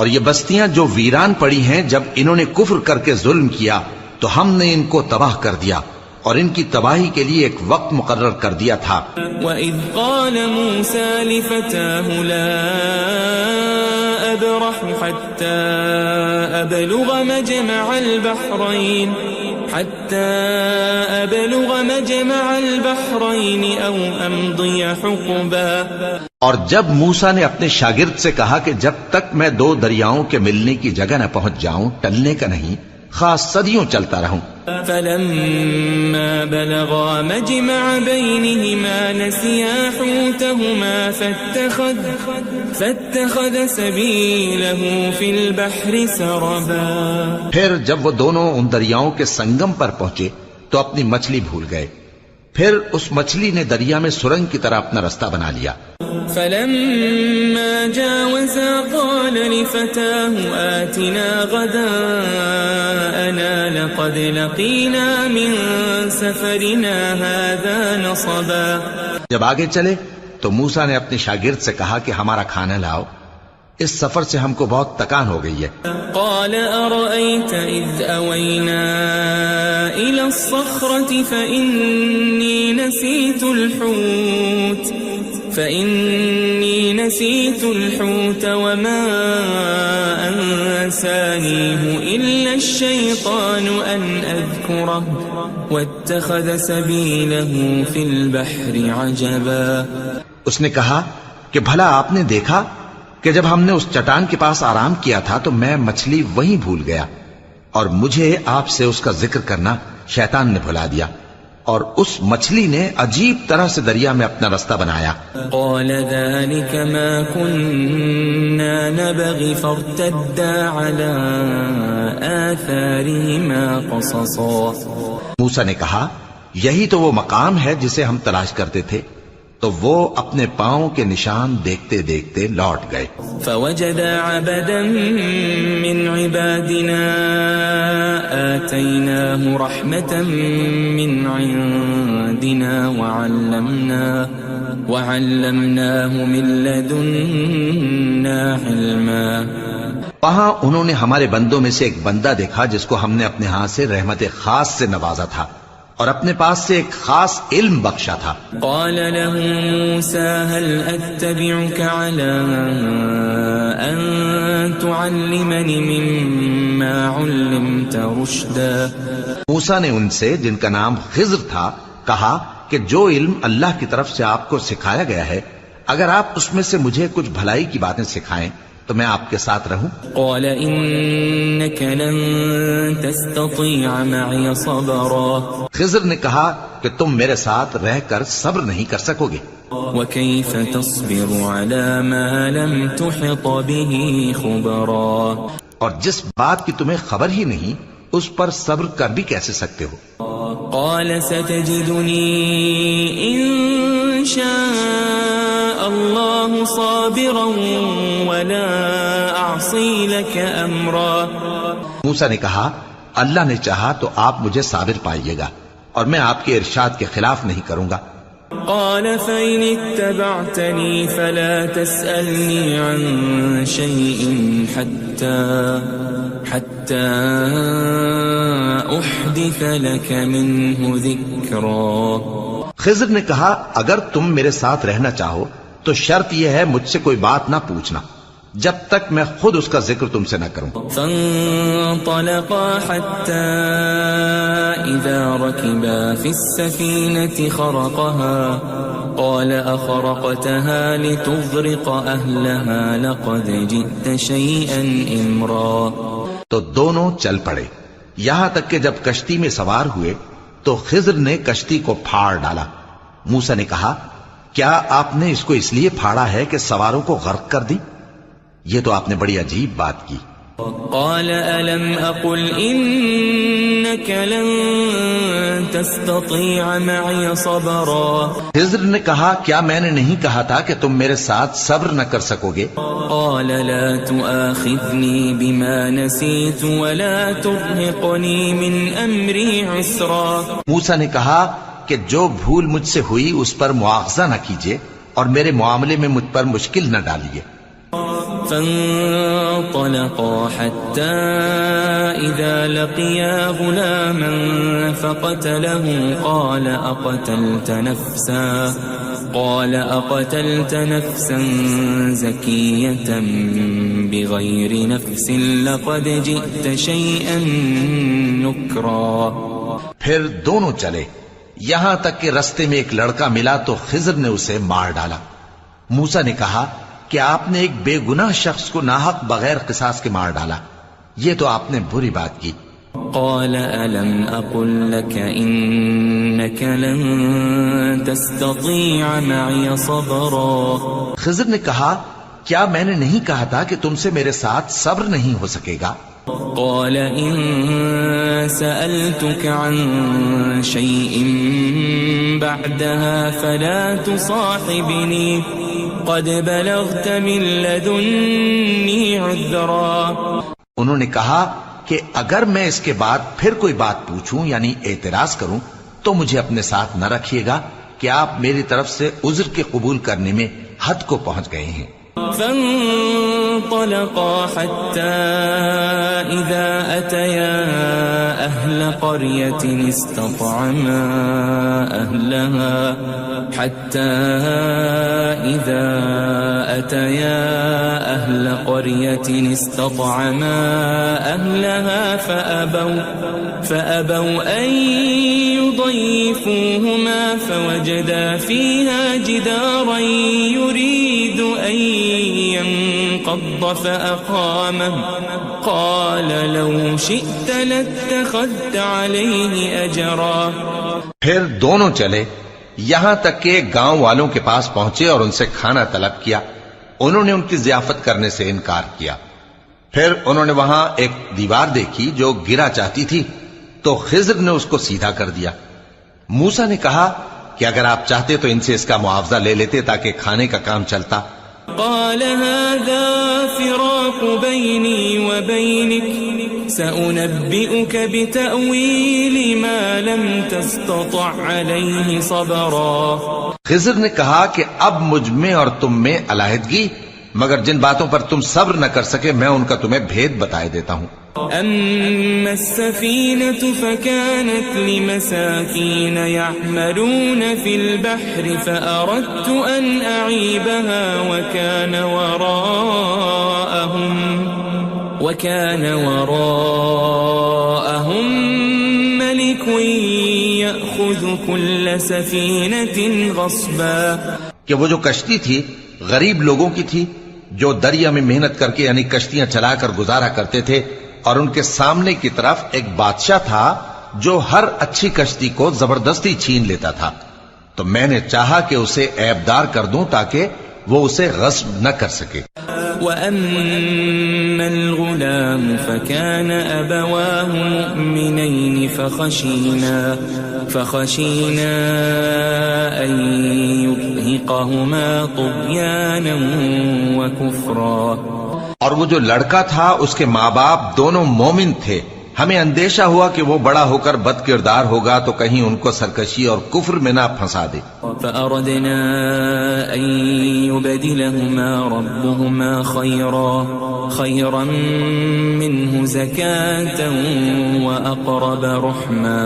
اور یہ بستیاں جو ویران پڑی ہیں جب انہوں نے کفر کر کے ظلم کیا تو ہم نے ان کو تباہ کر دیا اور ان کی تباہی کے لیے ایک وقت مقرر کر دیا تھا. وَإِذْ قَالَ مُوسَى لِفَتَاهُ لَا أَبْرَحُ حَتَّى أَبْلُغَ مَجْمَعَ الْبَحْرَيْنِ أَوْ أَمْضِيَ حُقُبًا. اور جب موسیٰ نے اپنے شاگرد سے کہا کہ جب تک میں دو دریاؤں کے ملنے کی جگہ نہ پہنچ جاؤں ٹلنے کا نہیں خاص صدیوں چلتا رہوں. فَلَمَّا بَلَغَا مَجْمَعَ بَيْنِهِمَا نَسِيَا حُوتَهُمَا فَاتَّخَذَ سَبِيلَهُ فِي الْبَحْرِ سَرَبًا. پھر جب وہ دونوں ان دریاؤں کے سنگم پر پہنچے تو اپنی مچھلی بھول گئے. پھر اس مچھلی نے دریا میں سرنگ کی طرح اپنا رستہ بنا لیا. فَلَمَّا جَاوَزَا قَالَ لِفَتَاهُ آتِنَا غَدَاءَنَا لَقَدْ لَقِينَا مِن سَفَرِنَا هَذَا نَصَبًا. جب آگے چلے تو موسیٰ نے اپنے شاگرد سے کہا کہ ہمارا کھانا لاؤ اس سفر سے ہم کو بہت تکان ہو گئی ہے. قال أرأيت إذ أوينا إلى الصخرة فإني نسيت الحوت وما أنسانيه إلا الشيطان أن أذكره واتخذ سبيله في البحر عجبا. اس نے کہا کہ بھلا آپ نے دیکھا کہ جب ہم نے اس چٹان کے پاس آرام کیا تھا تو میں مچھلی وہیں بھول گیا اور مجھے آپ سے اس کا ذکر کرنا شیطان نے بھلا دیا، اور اس مچھلی نے عجیب طرح سے دریا میں اپنا رستہ بنایا۔ قال ذلك ما كنا نبغي فارتدا على آثارهما قصصا۔ موسیٰ نے کہا یہی تو وہ مقام ہے جسے ہم تلاش کرتے تھے، تو وہ اپنے پاؤں کے نشان دیکھتے دیکھتے لوٹ گئے۔ فوجد عبدا من عبادنا آتيناه رحمة من عندنا وعلمناه من لدنا علما۔ وہاں انہوں نے ہمارے بندوں میں سے ایک بندہ دیکھا جس کو ہم نے اپنے ہاں سے رحمت خاص سے نوازا تھا اور اپنے پاس سے ایک خاص علم بخشا تھا۔ قال له موسى هل أتبعك على أن تعلمني مما علمت رشدا۔ موسیٰ نے ان سے، جن کا نام خضر تھا، کہا کہ جو علم اللہ کی طرف سے آپ کو سکھایا گیا ہے، اگر آپ اس میں سے مجھے کچھ بھلائی کی باتیں سکھائیں تو میں آپ کے ساتھ رہوں۔ قال إنك لن تستطيع معي صبرا۔ خضر نے کہا کہ تم میرے ساتھ رہ کر صبر نہیں کر سکو گے۔ وكيف تصبر على ما لم تحط به خبرا۔ اور جس بات کی تمہیں خبر ہی نہیں اس پر صبر کر بھی کیسے سکتے ہو؟ قال ستجدني إن شاء الله صابرا ولا أعصي لك أمرا۔ موسیٰ نے کہا اللہ نے چاہا تو آپ مجھے صابر پائیے گا اور میں آپ کے ارشاد کے خلاف نہیں کروں گا۔ قال فإن اتبعتني فلا تسألني عن شيء حتى أحدث لك منه ذكرا۔ خضر نے کہا اگر تم میرے ساتھ رہنا چاہو تو شرط یہ ہے مجھ سے کوئی بات نہ پوچھنا جب تک میں خود اس کا ذکر تم سے نہ کروں۔ فانطلقا حتى إذا ركبا في السفينة خرقها قال أخرقتها لتغرق أهلها لقد جئت شيئا إمرا۔ تو دونوں چل پڑے، یہاں تک کہ جب کشتی میں سوار ہوئے تو خضر نے کشتی کو پھاڑ ڈالا۔ موسیٰ نے کہا کیا آپ نے اس کو اس لیے پھاڑا ہے کہ سواروں کو غرق کر دی؟ یہ تو آپ نے بڑی عجیب بات کی۔ قال ألم أقل إنك لن تستطيع معي صبرا۔ خضر نے کہا کیا میں نے نہیں کہا تھا کہ تم میرے ساتھ صبر نہ کر سکو گے؟ قال لا تؤاخذني بما نسيت ولا ترهقني من أمري عسرا۔ موسیٰ نے کہا کہ جو بھول مجھ سے ہوئی اس پر مواخذہ نہ کیجیے اور میرے معاملے میں مجھ پر مشکل نہ ڈالیے۔ فانطلقا حتى إذا لقيا غلاما فقتله قال أقتلت نفسا زكية بغير نفس لقد جئت شيئا نكرا۔ پھر دونوں چلے یہاں تک کہ رستے میں ایک لڑکا ملا تو خضر نے اسے مار ڈالا۔ موسیٰ نے کہا کہ آپ نے ایک بے گناہ شخص کو ناحق بغیر قصاص کے مار ڈالا، یہ تو آپ نے بری بات کی۔ قال ألم أقل لك إنك لن تستطيع معي صبرا۔ خضر نے کہا کیا میں نے نہیں کہا تھا کہ تم سے میرے ساتھ صبر نہیں ہو سکے گا؟ قال إن سألتك عن شيء بعدها فلا تصاحبني قد بلغت من لدني عذرا۔ انہوں نے کہا کہ اگر میں اس کے بعد پھر کوئی بات پوچھوں یعنی اعتراض کروں تو مجھے اپنے ساتھ نہ رکھیے گا کہ آپ میری طرف سے عذر کے قبول کرنے میں حد کو پہنچ گئے ہیں۔ فانطلقا حتى إذا أتيا أهل قرية استطعما أهلها فأبوا أن يضيفوهما فوجدا فيها جدارا يريد أن انفض فأقامه قال لو شئت لاتخذت عليه أجرا. پھر دونوں چلے یہاں تک کہ گاؤں والوں کے پاس پہنچے اور ان سے کھانا طلب کیا. انہوں نے ان کی ضیافت کرنے سے انکار کیا. پھر انہوں نے وہاں ایک دیوار دیکھی جو گرا چاہتی تھی تو خضر نے اس کو سیدھا کر دیا. موسیٰ نے کہا کہ اگر آپ چاہتے تو ان سے اس کا معاوضہ لے لیتے تاکہ کھانے کا کام چلتا. قال هذا فراق بيني وبينك سأنبئك بتأويل ما لم تستطع عليه صبرا. خضر نے کہا کہ اب مجھ میں اور تم میں علیحدگی، مگر جن باتوں پر تم صبر نہ کر سکے میں ان کا تمہیں بھید بتائے دیتا ہوں. أما السفينة فكانت لمساكين يعملون في البحر فأردت أن أعيبها وكان وراءهم ملك يأخذ كل سفينة غصبا. کہ وہ جو کشتی تھی غریب لوگوں کی تھی جو دریا میں محنت کر کے یعنی کشتیاں چلا کر گزارا کرتے تھے، اور ان کے سامنے کی طرف ایک بادشاہ تھا جو ہر اچھی کشتی کو زبردستی چھین لیتا تھا. تو میں نے چاہا کہ اسے عیبدار کر دوں تاکہ وہ اسے غصب نہ کر سکے. وَأَمَّا الْغُلَامُ فَكَانَ أَبَوَاهُ مُؤْمِنَيْنِ فَخَشِينَا أَن يُرْهِقَهُمَا طُغْيَانًا وَكُفْرًا. اور وہ جو لڑکا تھا اس کے ماں باپ دونوں مومن تھے، ہمیں اندیشہ ہوا کہ وہ بڑا ہو کر بد کردار ہوگا تو کہیں ان کو سرکشی اور کفر میں نہ پھنسا دے. فأردنا أن يبدلهما ربهما خيرا منه زكاة وأقرب رحما.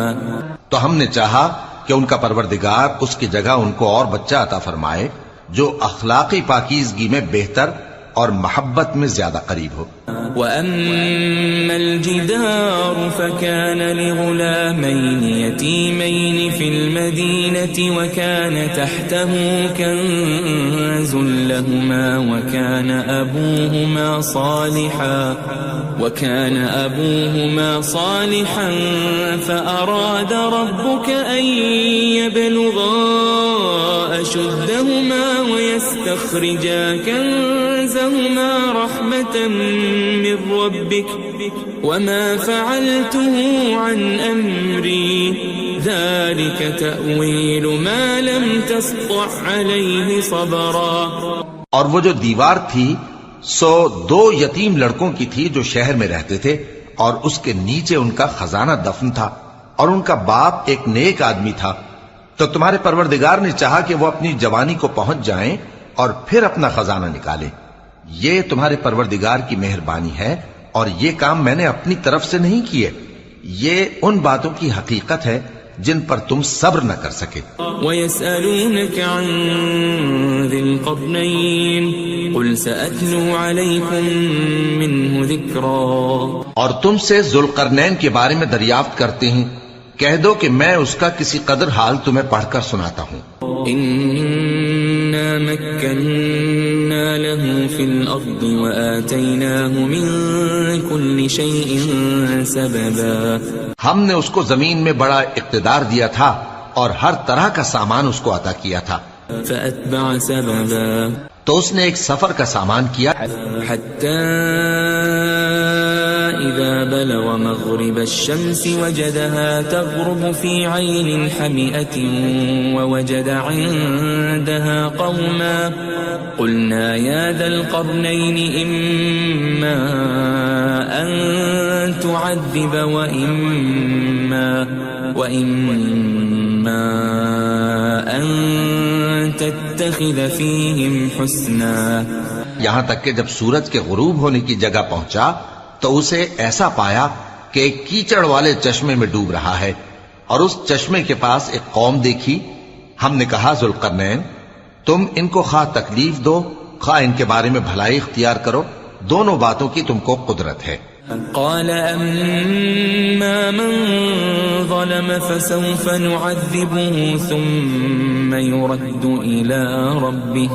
تو ہم نے چاہا کہ ان کا پروردگار اس کی جگہ ان کو اور بچہ عطا فرمائے جو اخلاقی پاکیزگی میں بہتر اور محبت میں زیادہ قریب ہو. وَأَمَّا الْجِدَارُ فَكَانَ لِغُلَامَيْنِ يَتِيمَيْنِ فِي الْمَدِينَةِ وَكَانَ تَحْتَهُ كَنْزٌ لَهُمَا وَكَانَ أَبُوهُمَا صَالِحًا فَأَرَادَ رَبُّكَ أَنْ يَبْلُغَا أَشُدَّهُمَا وَيَسْتَخْرِجَا كَنْزَهُمَا رَحْمَةً من ربك وما فعلته عن أمري ذلك تأويل ما لم تسطع عليه صبرا. اور وہ جو دیوار تھی سو دو یتیم لڑکوں کی تھی جو شہر میں رہتے تھے اور اس کے نیچے ان کا خزانہ دفن تھا اور ان کا باپ ایک نیک آدمی تھا. تو تمہارے پروردگار نے چاہا کہ وہ اپنی جوانی کو پہنچ جائیں اور پھر اپنا خزانہ نکالیں. یہ تمہارے پروردگار کی مہربانی ہے اور یہ کام میں نے اپنی طرف سے نہیں کیے. یہ ان باتوں کی حقیقت ہے جن پر تم صبر نہ کر سکے. وَيَسْأَلُونَكَ عَنْ ذِي الْقَرْنَيْنِ قُلْ سَأَتْلُو عَلَيْكُمْ مِنْهُ ذِكْرًا. اور تم سے ذوالقرنین کے بارے میں دریافت کرتے ہیں، کہہ دو کہ میں اس کا کسی قدر حال تمہیں پڑھ کر سناتا ہوں. إِنَّا مَكَّنَّا لَهُ فِي الْأَرْضِ وَآتَيْنَاهُ مِنْ كُلِّ شَيْءٍ سَبَبًا. ہم نے اس کو زمین میں بڑا اقتدار دیا تھا اور ہر طرح کا سامان اس کو عطا کیا تھا. فَأَتْبَعَ سَبَبًا. تو اس نے ایک سفر کا سامان کیا حَتَّى إِذَا بَلَغَ مَغْرِبَ الشَّمْسِ وَجَدَهَا تَغْرُبُ فِي عَيْنٍ حَمِئَةٍ وَوَجَدَ عِندَهَا قَوْمًا قُلْنَا يَا ذَا الْقَرْنَيْنِ إِمَّا أَن تُعَذِّبَ وَإِمَّا أَن تَتَّخِذَ فِيهِمْ حُسْنًا. یہاں تک کہ جب سورج کے غروب ہونے کی جگہ پہنچا تو اسے ایسا پایا کہ ایک کیچڑ والے چشمے میں ڈوب رہا ہے اور اس چشمے کے پاس ایک قوم دیکھی. ہم نے کہا ذوالقرنین تم ان کو خواہ تکلیف دو خواہ ان کے بارے میں بھلائی اختیار کرو، دونوں باتوں کی تم کو قدرت ہے. قال أما من ظلم فسوف نعذبه ثم يرد إلى ربه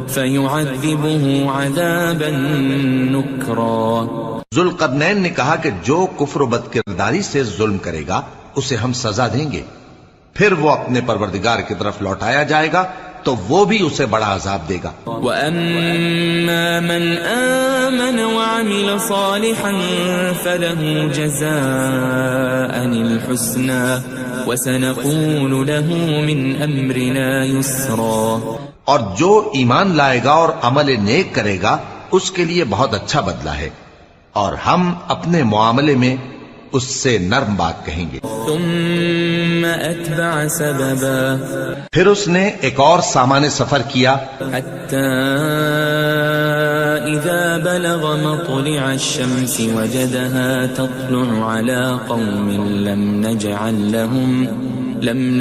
فيعذبه عذابا نكرا. ذوالقرنین نے کہا کہ جو کفر و بد کرداری سے ظلم کرے گا اسے ہم سزا دیں گے، پھر وہ اپنے پروردگار کی طرف لوٹایا جائے گا تو وہ بھی اسے بڑا عذاب دے گا. وَأَمَّا مَنْ آمَنَ وَعَمِلَ صَالِحًا فَلَهُ جَزَاءً الْحُسْنَى وَسَنَقُولُ لَهُ مِنْ أَمْرِنَا يُسْرًا. اور جو ایمان لائے گا اور عمل نیک کرے گا اس کے لیے بہت اچھا بدلہ ہے، اور ہم اپنے معاملے میں اس سے نرم بات کہیں گے. ثم اتبع سببا. پھر اس نے ایک اور سامان سفر کیا حتى اذا بلغ مطلع الشمس وجدها تطلع على قوم لم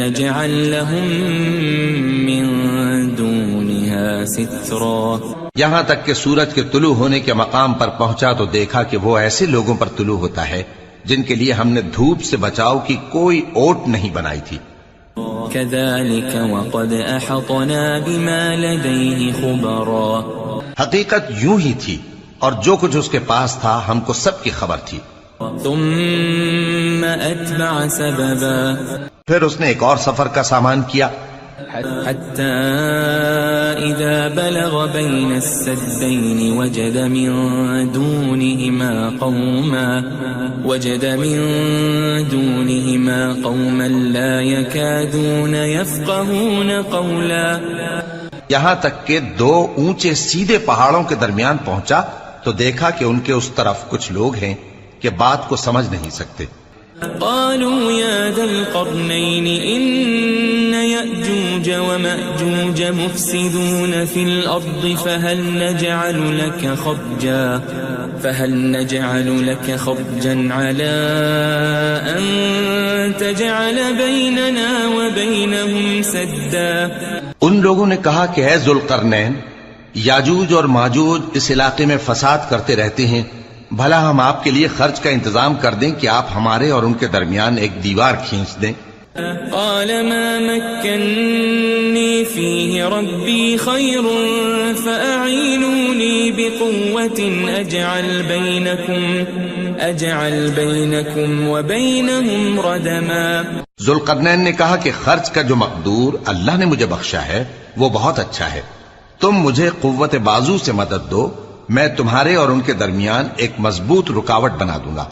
نجعل لهم من دونها سترا. یہاں تک کہ سورج کے طلوع ہونے کے مقام پر پہنچا تو دیکھا کہ وہ ایسے لوگوں پر طلوع ہوتا ہے جن کے لیے ہم نے دھوپ سے بچاؤ کی کوئی اوٹ نہیں بنائی تھی. كذلك وقد احطنا بما لديه خبرا. حقیقت یوں ہی تھی اور جو کچھ اس کے پاس تھا ہم کو سب کی خبر تھی. ثم اتبع سببا. پھر اس نے ایک اور سفر کا سامان کیا حتى إذا بلغ بين السدين وجد من دونهما قوما لا يكادون يفقهون قولا. یہاں تک کہ دو اونچے سیدھے پہاڑوں کے درمیان پہنچا تو دیکھا کہ ان کے اس طرف کچھ لوگ ہیں کہ بات کو سمجھ نہیں سکتے. قالوا يا ذا القرنين إن يأجوج ومأجوج مفسدون في الأرض فهل نجعل لك خرجا على أن تجعل بيننا وبينهم سدا. ان لوگوں نے کہا کہ اے ذوالقرنین، یاجوج اور ماجوج اس علاقے میں فساد کرتے رہتے ہیں، بھلا ہم آپ کے لیے خرچ کا انتظام کر دیں کہ آپ ہمارے اور ان کے درمیان ایک دیوار کھینچ دیں. قال ما مكنني فيه ربي خير فأعينوني بقوة أجعل بينكم وبينهم ردما. ذوالقرنین نے کہا کہ خرچ کا جو مقدور اللہ نے مجھے بخشا ہے وہ بہت اچھا ہے، تم مجھے قوت بازو سے مدد دو، میں تمہارے اور ان کے درمیان ایک مضبوط رکاوٹ بنا دوں گا.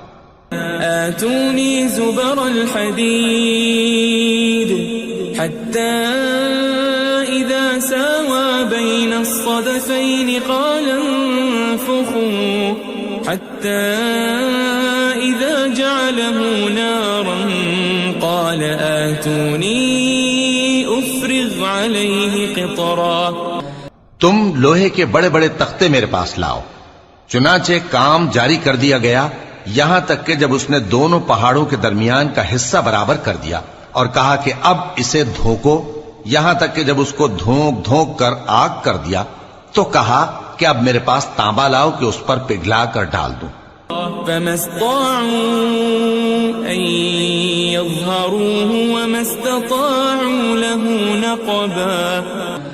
آتوني زبر الحديد حتى إذا ساوى بين الصدفين قال انفخوا حتى إذا جعله نارا قال آتوني أفرغ عليه قطرا. تم لوہے کے بڑے بڑے تختے میرے پاس لاؤ. چنانچہ کام جاری کر دیا گیا یہاں تک کہ جب اس نے دونوں پہاڑوں کے درمیان کا حصہ برابر کر دیا اور کہا کہ اب اسے دھوکو، یہاں تک کہ جب اس کو دھونک دھونک کر آگ کر دیا تو کہا کہ اب میرے پاس تانبا لاؤ کہ اس پر پگھلا کر ڈال دوں. فما استطاعوا أن يظهروه وما استطاعوا له نقبا.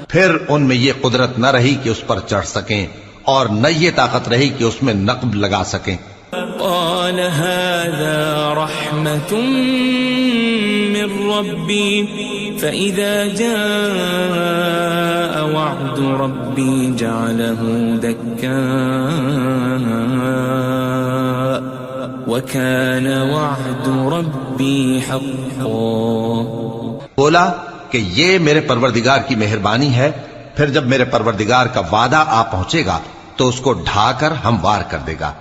پھر ان میں یہ قدرت نہ رہی کہ اس پر چڑھ سکیں اور نہ یہ طاقت رہی کہ اس میں نقب لگا سکیں. قال هذا رحمة من ربي فإذا جاء وعد ربي جعله دكاء وكان وعد ربي حقا. بولا کہ یہ میرے پروردگار کی مہربانی ہے، پھر جب میرے پروردگار کا وعدہ آ پہنچے گا تو اس کو ڈھا کر ہموار کر دے گا،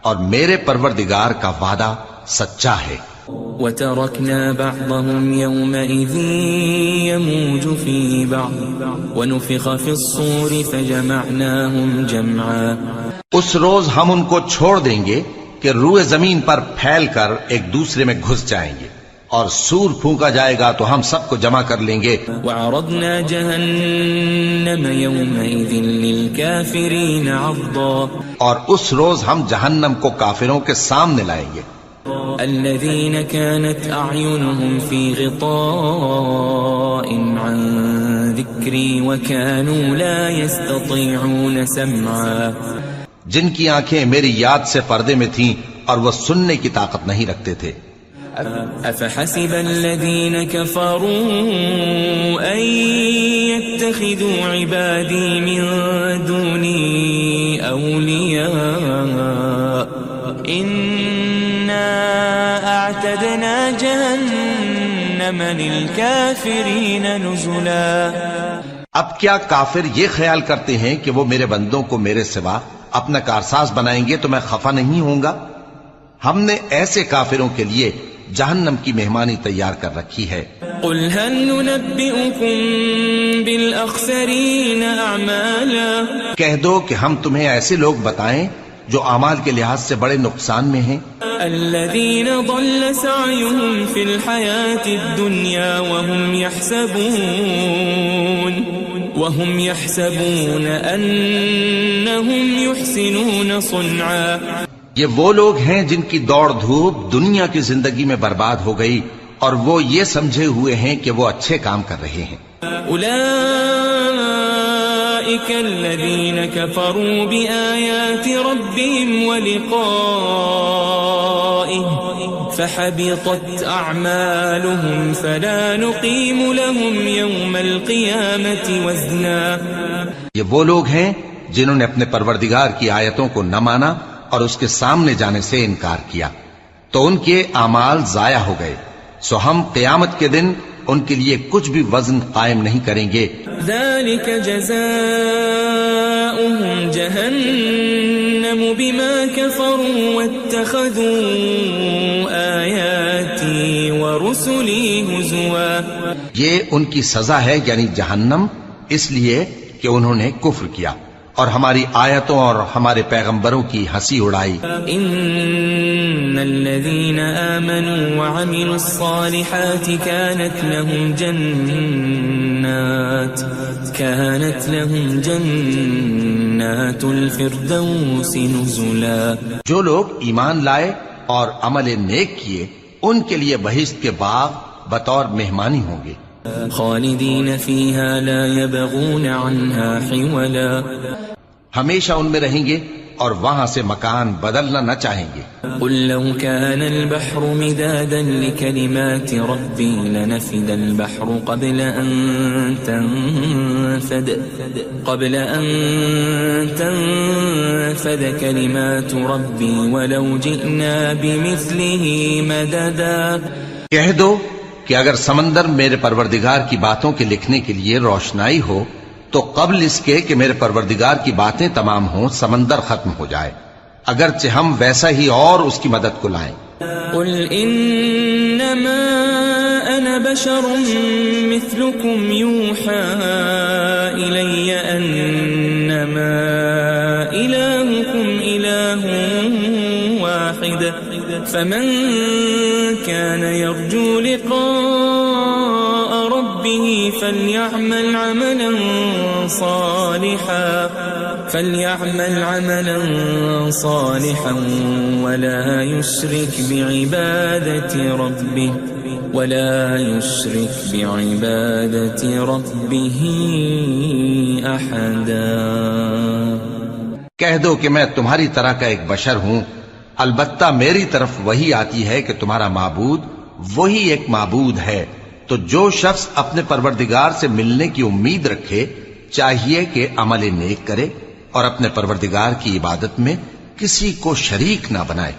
اور میرے پروردگار کا وعدہ سچا ہے. وَتَرَكْنَا بَعْضَهُمْ يَوْمَئِذٍ يَمُوجُ فِي بَعْضٍ وَنُفِخَ فِي الصُّورِ فَجَمَعْنَاهُمْ جَمْعًا. اس روز ہم ان کو چھوڑ دیں گے کہ روئے زمین پر پھیل کر ایک دوسرے میں گھس جائیں گے، اور سور پھونکا جائے گا تو ہم سب کو جمع کر لیں گے. وعرضنا جهنم يومئذ للكافرين عرضا اور اس روز ہم جہنم کو کافروں کے سامنے لائیں گے. الذين كانت أعينهم في غطاء عن ذكري وكانوا لا يستطيعون سمعا جن کی آنکھیں میری یاد سے پردے میں تھیں اور وہ سننے کی طاقت نہیں رکھتے تھے. أفحسب الذين كفروا أن يتخذوا عبادي من دوني أولياء إنا أعتدنا جهنم للكافرين نزلا. اب کیا کافر یہ خیال کرتے ہیں کہ وہ میرے بندوں کو میرے سوا اپنا کارساز بنائیں گے تو میں خفا نہیں ہوں گا؟ ہم نے ایسے کافروں کے لیے جہنم کی مہمانی تیار کر رکھی ہے. قل هل ننبئكم بالأخسرين أعمالا کہہ دو کہ ہم تمہیں ایسے لوگ بتائیں جو اعمال کے لحاظ سے بڑے نقصان میں ہیں. الذين ضل سعيهم في الحياة الدنيا وهم يحسبون أنهم يحسنون صنعا. یہ وہ لوگ ہیں جن کی دوڑ دھوپ دنیا کی زندگی میں برباد ہو گئی اور وہ یہ سمجھے ہوئے ہیں کہ وہ اچھے کام کر رہے ہیں. أولئك الذين كفروا بآيات ربهم ولقائه فحبطت أعمالهم فلا نقيم لهم يوم القيامة وزنا. یہ وہ لوگ ہیں جنہوں نے اپنے پروردگار کی آیتوں کو نہ مانا اور اس کے سامنے جانے سے انکار کیا تو ان کے اعمال ضائع ہو گئے، سو ہم قیامت کے دن ان کے لیے کچھ بھی وزن قائم نہیں کریں گے. ذلك جزاؤهم جهنم بما كفروا واتخذوا آياتي ورسلي هزوا. یہ ان کی سزا ہے یعنی جہنم، اس لیے کہ انہوں نے کفر کیا اور ہماری آیتوں اور ہمارے پیغمبروں کی ہنسی اڑائی. ان الذين آمنوا وعملوا الصالحات كانت لهم جنات الفردوس نزلا. جو لوگ ایمان لائے اور عمل نیک کیے ان کے لیے بہشت کے باغ بطور مہمانی ہوں گے. خالدین فیہا لا یبغون عنہا حولا. ہمیشہ ان میں رہیں گے اور وہاں سے مکان بدلنا نہ چاہیں گے. قل لو كان البحر مدادا لكلمات ربي لنفد البحر قبل أن تنفد كلمات ربي ولو جئنا بمثله مددا. کہہ دو کہ اگر سمندر میرے پروردگار کی باتوں کے لکھنے کے لیے روشنائی ہو تو قبل اس کے کہ میرے پروردگار کی باتیں تمام ہوں سمندر ختم ہو جائے، اگرچہ ہم ویسا ہی اور اس کی مدد کو لائیں. قل انما انا بشر مثلكم يوحى الي انما الهكم اله واحد فمن كان يرجو لقاء ربه فليعمل عملا صالحا ولا يشرك بعبادة ربه أحدا. کہہ دو کہ میں تمہاری طرح کا ایک بشر ہوں، البتہ میری طرف وہی آتی ہے کہ تمہارا معبود وہی ایک معبود ہے. تو جو شخص اپنے پروردگار سے ملنے کی امید رکھے چاہیے کہ عمل نیک کرے اور اپنے پروردگار کی عبادت میں کسی کو شریک نہ بنائے.